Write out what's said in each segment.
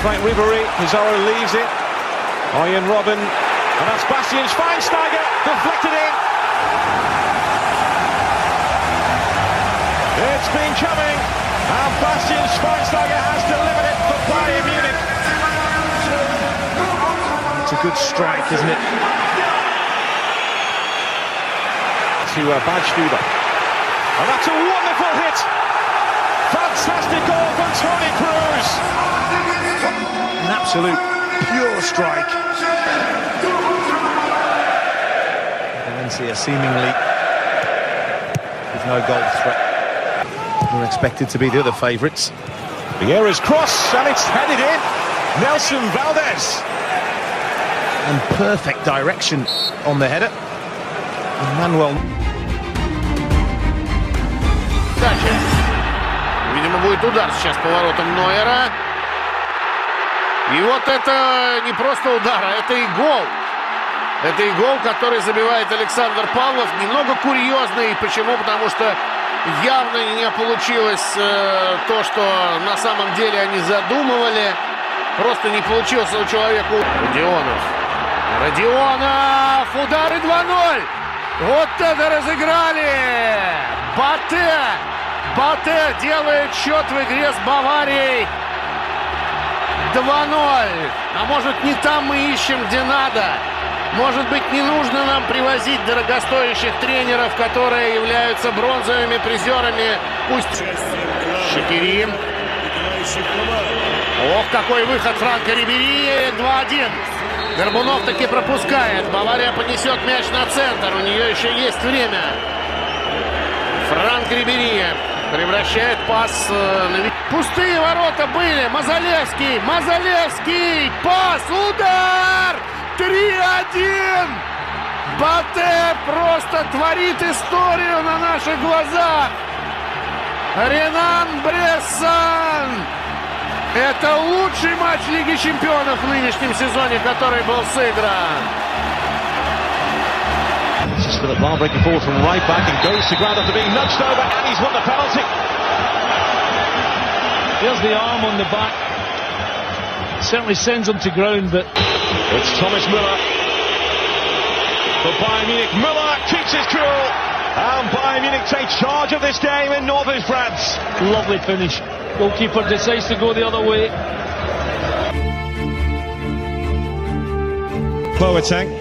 Frank Ribery, Pizarro leaves it. Arjen Robben, and that's Bastian Schweinsteiger, deflected in. It's been coming, and Bastian Schweinsteiger has delivered it for Bayern Munich. It's a good strike, isn't it? To Badstuber, and that's a wonderful hit. Fantastic goal from Toni Kroos. An absolute pure strike. Valencia seemingly with no goal threat. We're expected to be the other favourites. Vieira's cross, and it's headed in. Nelson Valdez. And perfect direction on the header. Manuel. Видимо, будет удар сейчас по воротам Нойера. И вот это не просто удар, а это и гол. Это и гол, который забивает Александр Павлов. Немного курьезный. Почему? Потому что явно не получилось то, что на самом деле они задумывали. Просто не получилось у человека. Родионов! Удары 2-0! Вот это разыграли! Батэ делает счет в игре с Баварией. 2-0. А может, не там мы ищем, где надо. Может быть, не нужно нам привозить дорогостоящих тренеров, которые являются бронзовыми призерами. Пусть Шакири. Ох, какой выход Франка Рибери. 2-1. Горбунов таки пропускает. Бавария понесет мяч на центр. У нее еще есть время. Франк Рибери превращает пас на... Пустые ворота были. Мазалевский. Пас. Удар. 3-1. Батэ просто творит историю на наших глазах. Ренан Брессан. Это лучший матч Лиги Чемпионов в нынешнем сезоне, который был сыгран. Just for the ball breaking forward from right back and goes to ground after being nudged over, and he's won the penalty. There's the arm on the back. Certainly sends him to ground, but it's Thomas Müller for Bayern Munich. Müller keeps his cool, and Bayern Munich take charge of this game in northern France. Lovely finish. Goalkeeper decides to go the other way. Boateng.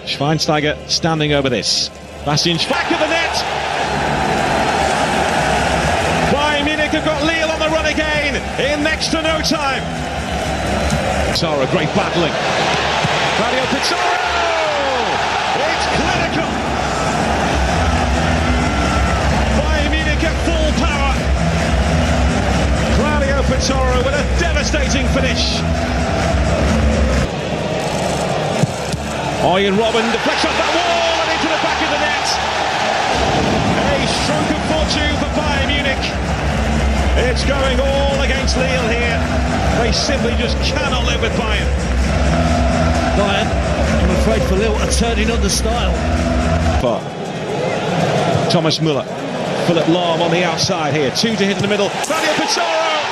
Schweinsteiger standing over this. Bastian back of the net. Bayern Munich have got Lille on the run again in next to no time. Pizarro, great battling. Claudio Pizarro! It's clinical. Bayern Munich at full power. Claudio Pizarro with a devastating finish. Arjen Robben deflects off that wall and into the back of the net. A stroke of fortune for Bayern Munich. It's going all against Lille here. They simply just cannot live with Bayern. Bayern, I'm afraid for Lille, are turning on the style. Thomas Müller. Philip Lahm on the outside here. 2 to hit in the middle. Claudio Pizarro.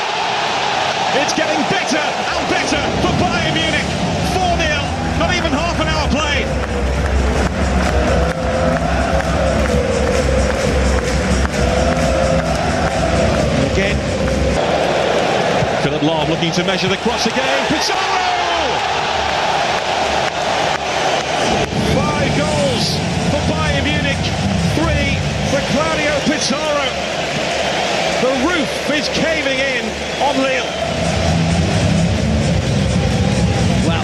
It's getting better and better for Bayern Munich. 4-0. Not even half an hour played. Again. Philip Lahm looking to measure the cross again. Pizarro! 5 goals for Bayern Munich. 3 for Claudio Pizarro. The roof is caving in on Lille. Wow.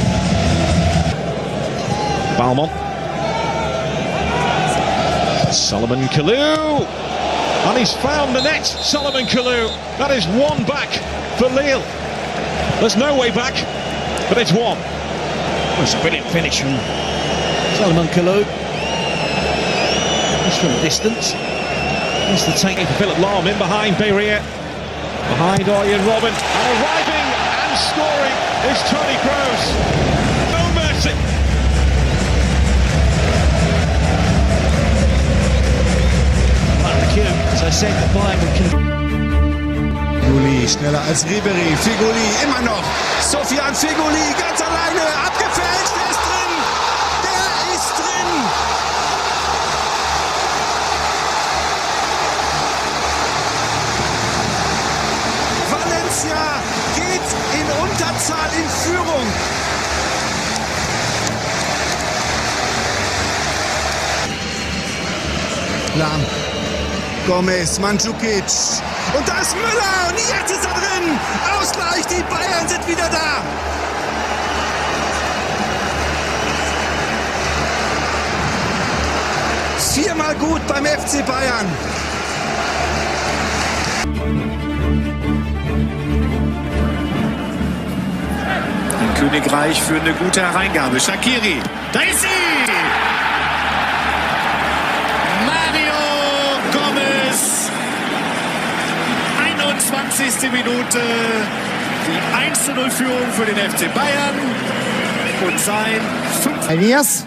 Balmont. Solomon Kalou. And he's found the net, Solomon Kalou. That is 1 back for Lille. There's no way back, but it's 1. Well, it's a brilliant finish from Solomon Kalou. Just from a distance. It's the taking for Philip Lahm in behind Bayern. Behind Arjen Robben. And arriving and scoring is Toni Kroos. No mercy. As I said, the Bayern would Figoli, schneller als Ribery. Figoli immer noch. Sofian Figoli, ganz alleine, abgefälscht. Der ist drin. Der ist drin. Valencia geht in Unterzahl in Führung. Lahm. Gomez, Mandzukic. Und da ist Müller. Und jetzt ist er drin. Ausgleich. Die Bayern sind wieder da. Viermal gut beim FC Bayern. Ein Königreich für eine gute Hereingabe. Shaqiri. Da ist sie. Gomez, 21. Minute, die 1:0-Führung für den FC Bayern und sein 5. Вес.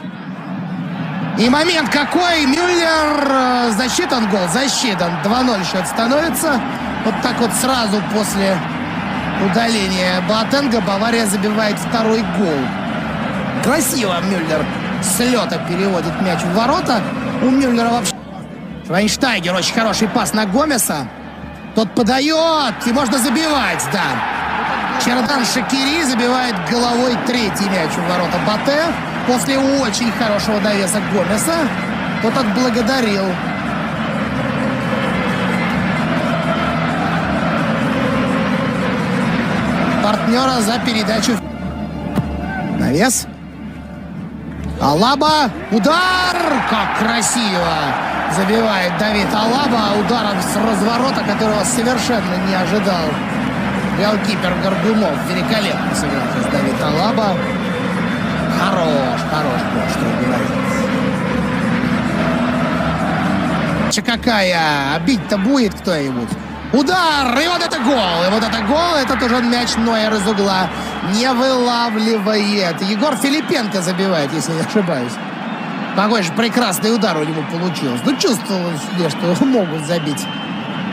И момент какой. Мюллер. Засчитан гол. Засчитан. 2-0 счет становится. Вот так вот сразу после удаления Боатенга Бавария забивает второй гол. Красиво Мюллер с лета переводит мяч в ворота. У Мюллера вообще... Швайнштайгер, очень хороший пас на Гомеса. Тот подает, и можно забивать, да. Чердан Шакири забивает головой третий мяч в ворота Батэ. После очень хорошего навеса Гомеса. Тот отблагодарил. Партнера за передачу. Навес. Алаба. Удар! Как красиво! Забивает Давид Алаба ударом с разворота, которого совершенно не ожидал голкипер Горбунов. Великолепно сыграл здесь Давид Алаба. Хорош гол, что говорить. Какая? Бить-то будет кто-нибудь? Удар! И вот это гол! И вот это гол, это тоже мяч Нойер из угла не вылавливает. Егор Филипенко забивает, если не ошибаюсь. Какой же прекрасный удар у него получился. Ну, чувствовалось, что могут забить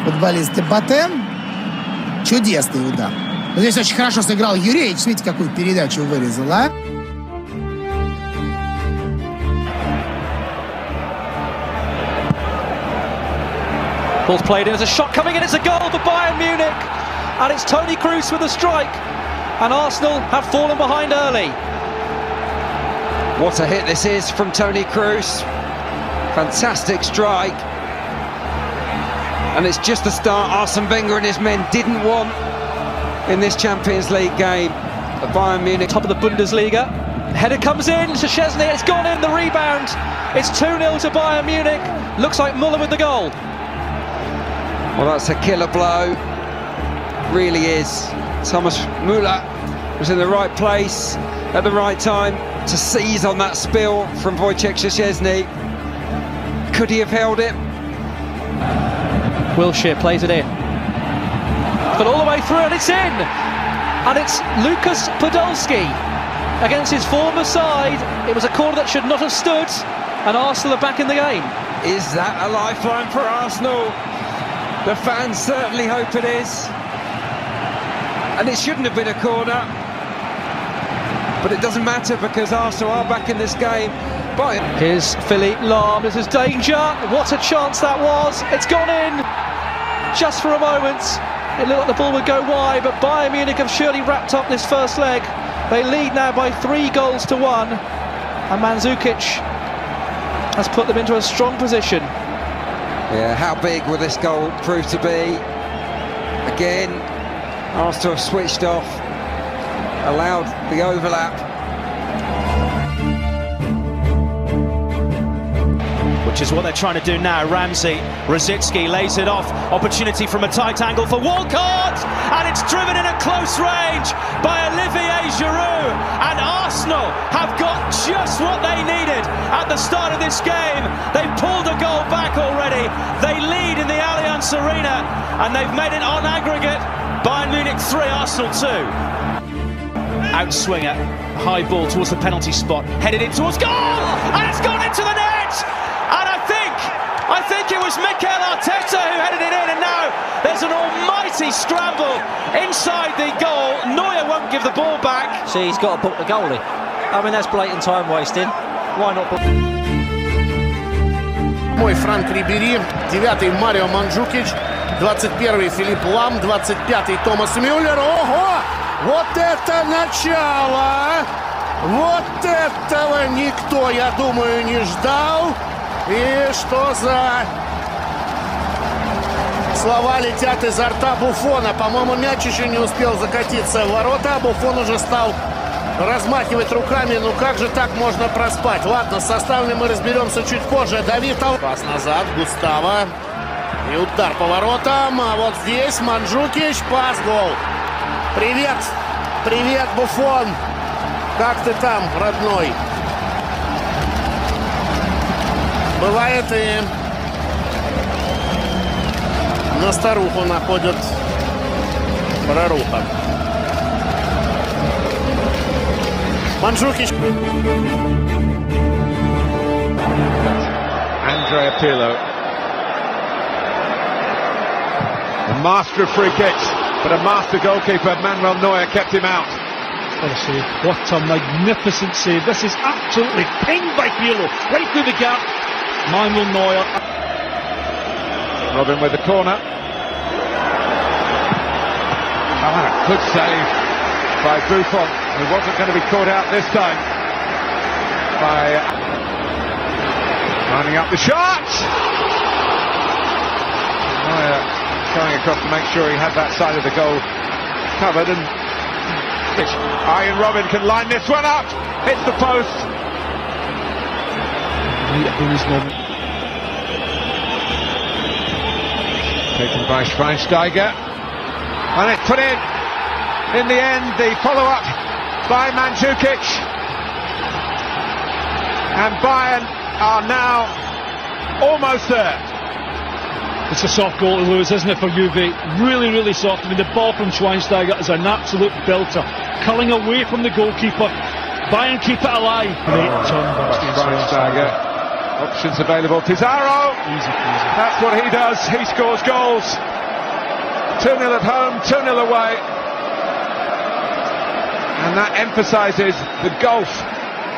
футболисты Батэ. Чудесный удар. Но здесь очень хорошо сыграл Юреевич. Видите, какую передачу вырезал, а? Ball's played in as a shot coming in. It's a goal for Bayern Munich. And it's Toni Kroos with a strike. And Arsenal have fallen behind early. What a hit this is from Toni Kroos. Fantastic strike. And it's just the start Arsene Wenger and his men didn't want in this Champions League game. Bayern Munich. Top of the Bundesliga. Header comes in to Szczesny. It's gone in, the rebound. It's 2-0 to Bayern Munich. Looks like Müller with the goal. Well, that's a killer blow. Really is. Thomas Müller was in the right place at the right time to seize on that spill from Wojciech Szczesny. Could he have held it? Wilshere plays it in. But all the way through, and it's in! And it's Lukas Podolski against his former side. It was a corner that should not have stood, and Arsenal are back in the game. Is that a lifeline for Arsenal? The fans certainly hope it is. And it shouldn't have been a corner. But it doesn't matter because Arsenal are back in this game. Here's Philippe Lahm, this is danger. What a chance that was. It's gone in just for a moment. It looked like the ball would go wide, but Bayern Munich have surely wrapped up this first leg. They lead now by 3-1, and Mandzukic has put them into a strong position. Yeah, how big will this goal prove to be? Again, Arsenal have switched off, allowed the overlap. Which is what they're trying to do now. Ramsey, Rosicki lays it off. Opportunity from a tight angle for Walcott. And it's driven in at close range by Olivier Giroud. And Arsenal have got just what they needed at the start of this game. They've pulled a goal back already. They lead in the Allianz Arena. And they've made it on aggregate. Bayern Munich 3, Arsenal 2. Outswinger, high ball towards the penalty spot. Headed in towards goal. And it's gone into the net. And I think it was Mikel Arteta who headed it in, and now there's an almighty They scramble inside the goal. Neuer won't give the ball back. See, he's got to book the goalie. I mean, that's blatant time wasting. Why not book? Мой Франк Рибери, 9-й Марио Манджукич, 21-й Филипп Лам, 25-й Томас Мюллер. Ого! Вот это начало! Вот этого никто, я думаю, не ждал. И что за слова летят изо рта Буфона. По-моему, мяч еще не успел закатиться в ворота, а Буфон уже стал размахивать руками. Ну как же так можно проспать? Ладно, с составами мы разберемся чуть позже. Давид пас назад, Густаво. И удар по воротам. А вот здесь Манджукич, пас, гол. Привет, привет, Буфон. Как ты там, родной? Бывает и на старуху находят проруха. Манджукич. Andrea Pirlo. The master of free kicks, but a master goalkeeper, Manuel Neuer, kept him out. What a save. What a magnificent save. This is absolutely pinged by Pirlo. Right through the gap. Manuel Neuer. Robin with the corner. Ah, good save by Buffon, who wasn't going to be caught out this time. By lining up the shot! Neuer going across to make sure he had that side of the goal covered, and Ian Robin can line this one up. Hits the post. Taken by Schweinsteiger, and it's put in the end. The follow-up by Mandzukic, and Bayern are now almost there. It's a soft goal to lose, isn't it, for Juve? Really, really soft. I mean, the ball from Schweinsteiger is an absolute belter. Culling away from the goalkeeper. Bayern keep it alive. Great turn by Schweinsteiger. Options available. Pizarro. Easy. That's what he does. He scores goals. 2-0 at home, 2-0 away. And that emphasises the gulf,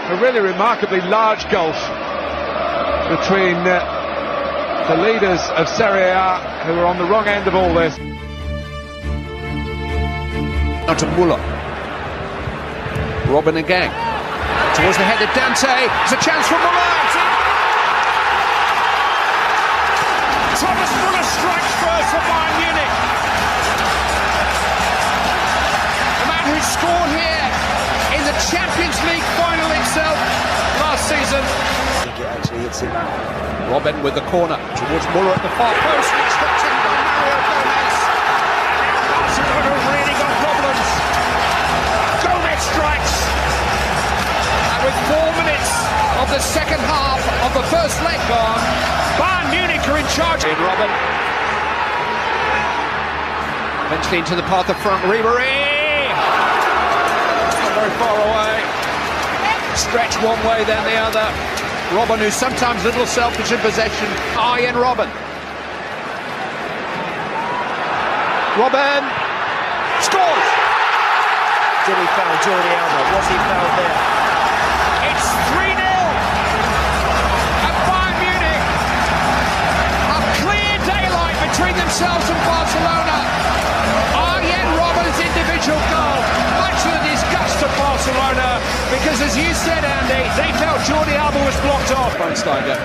a really remarkably large gulf between the leaders of Serie A, who are on the wrong end of all this. Now to Muller. Robin again. Towards the head of Dante. It's a chance for Muller. Thomas Muller strikes first for Bayern Munich. The man who scored here in the Champions League final itself last season. I think it actually hits him. Robin with the corner towards Muller at the far post. Expecting by Mario Gomez. Barcelona have really got problems. Gomez strikes. And with 4 minutes of the second half of the first leg gone, Bayern Munich are in charge. Robin. Eventually into the path of front. Ribéry. Not very far away. Stretch one way, then the other. Robin, who's sometimes a little selfish in possession. Ian Robin. Robin scores. Did he foul Jordi Alba? Was he fouled there? It's 3-0. And Bayern Munich are clear daylight between themselves and Barcelona. Ian Robin's individual goal, much to the disgust of Barcelona, because as you said, Andy, they felt Jordi Alba was blocked off. Schweinsteiger.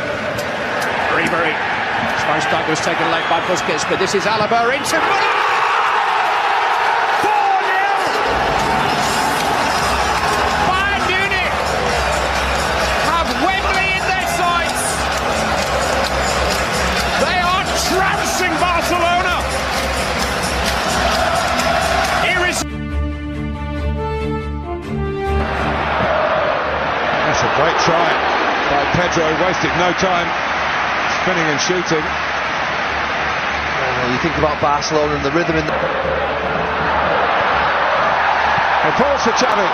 Ribéry. Schweinsteiger was taken late by Busquets, but this is Alaba into Muller. 4-0. Bayern Munich have Wembley in their sights. They are trouncing Barcelona. That's a great try by Pedro, wasted no time spinning and shooting. You think about Barcelona and the rhythm in the... And Paul for Xavi.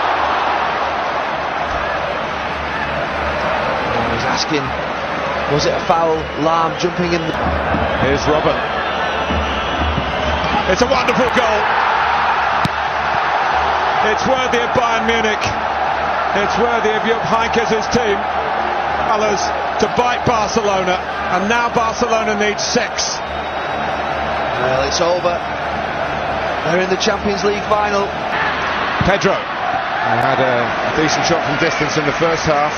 He's asking, was it a foul? Lam jumping in. Here's Robin. It's a wonderful goal. It's worthy of Bayern Munich. It's worthy of Jupp Heynckes' team. Colours to bite Barcelona, and now Barcelona needs 6. Well, it's over. They're in the Champions League final. Pedro. He had a decent shot from distance in the first half.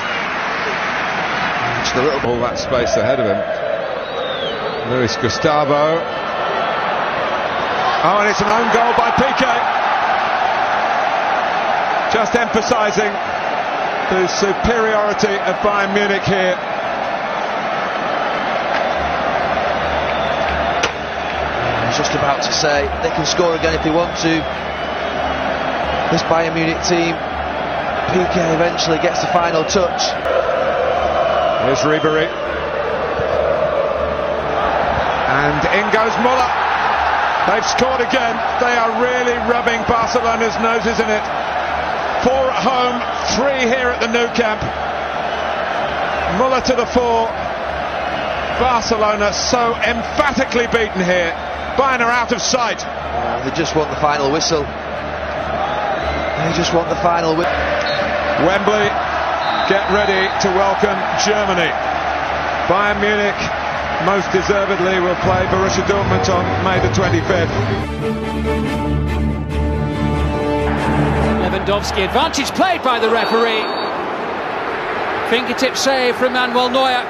Just a little all that space ahead of him. Luis Gustavo. Oh, and it's an own goal by Piqué. Just emphasising the superiority of Bayern Munich here. I was just about to say, they can score again if they want to. This Bayern Munich team, Piqué eventually gets the final touch. Here's Ribery. And in goes Müller. They've scored again. They are really rubbing Barcelona's noses in it. 4 at home, 3 here at the Nou Camp. Müller to the fore. Barcelona so emphatically beaten here. Bayern are out of sight. They just want the final whistle. They just want the final whistle. Wembley, get ready to welcome Germany. Bayern Munich, most deservedly, will play Borussia Dortmund on May the 25th. Lewandowski, advantage played by the referee. Fingertip save from Manuel Neuer.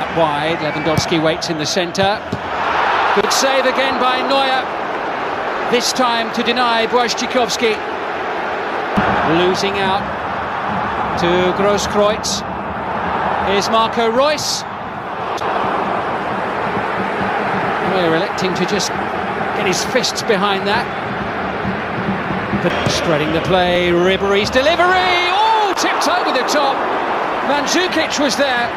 Up wide, Lewandowski waits in the centre. Good save again by Neuer. This time to deny Błaszczykowski. Losing out to Grosskreutz. Here's Marco Reus. Neuer electing to just get his fists behind that. But spreading the play, Ribery's delivery. Oh, tipped over the top. Mandzukic was there.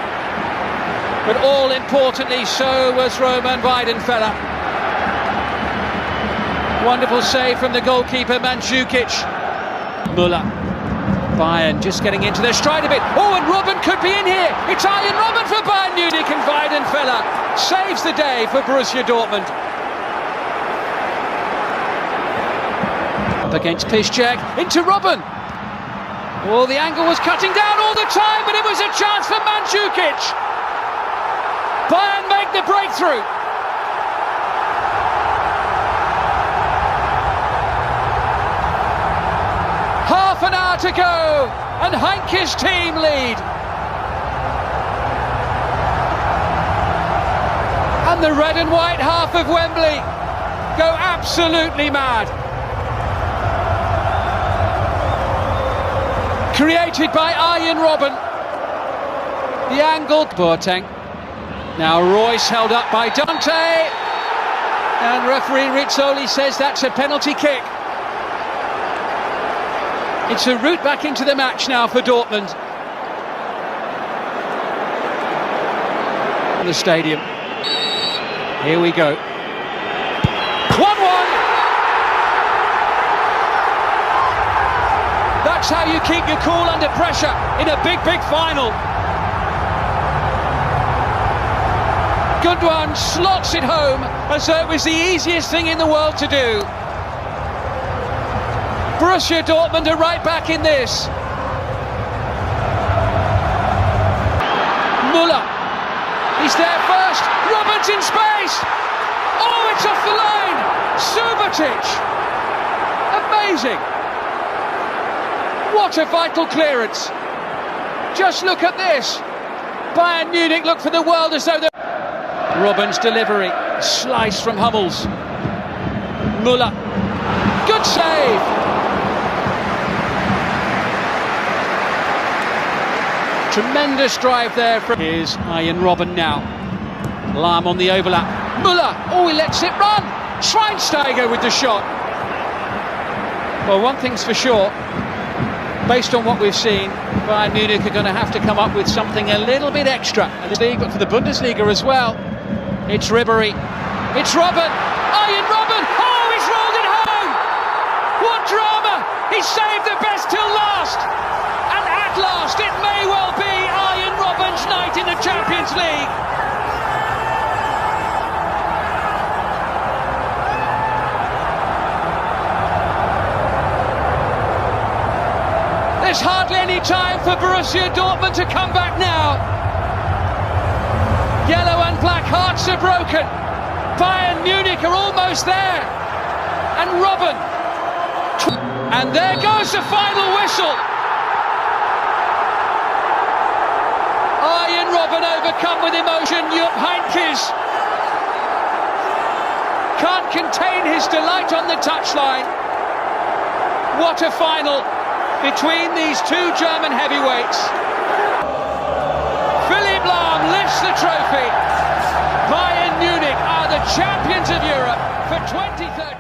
But all importantly, so was Roman Weidenfeller. Wonderful save from the goalkeeper, Mandzukic. Müller. Bayern just getting into their stride a bit. Oh, and Robben could be in here. It's Arjen Robben for Bayern Munich, and Weidenfeller saves the day for Borussia Dortmund. Up against Piszczek, into Robben. Oh, the angle was cutting down all the time, but it was a chance for Mandzukic. Bayern make the breakthrough. Half an hour to go, and Heynckes' team lead. And the red and white half of Wembley go absolutely mad. Created by Arjen Robben. The angle, Boateng. Now Royce held up by Dante. And referee Rizzoli says that's a penalty kick. It's a route back into the match now for Dortmund. In the stadium. Here we go. 1-1. That's how you keep your cool under pressure in a big, big final. Gundogan slots it home as though it was the easiest thing in the world to do. Borussia Dortmund are right back in this. Müller. He's there first. Robben's in space. Oh, it's off the line. Subotic. Amazing. What a vital clearance. Just look at this. Bayern Munich look for the world as though they're... Robben's delivery. Slice from Hummels. Müller. Good save. Tremendous drive there from... Here's Arjen Robben now. Lahm on the overlap. Müller. Oh, he lets it run. Schweinsteiger with the shot. Well, one thing's for sure. Based on what we've seen, Bayern Munich are going to have to come up with something a little bit extra. But for the Bundesliga as well. It's Ribery. It's Robben. Arjen Robben. Oh, he's rolled it home. What drama. He saved the best till last. And at last, it may well be Arjen Robben's night in the Champions League. There's hardly any time for Borussia Dortmund to come back now. Yellow and black hearts are broken. Bayern Munich are almost there. And Robben. And there goes the final whistle. Arjen Robben overcome with emotion. Jupp Heynckes can't contain his delight on the touchline. What a final between these two German heavyweights. Philipp Lahm lifts the trophy. Bayern Munich are the champions of Europe for 2030.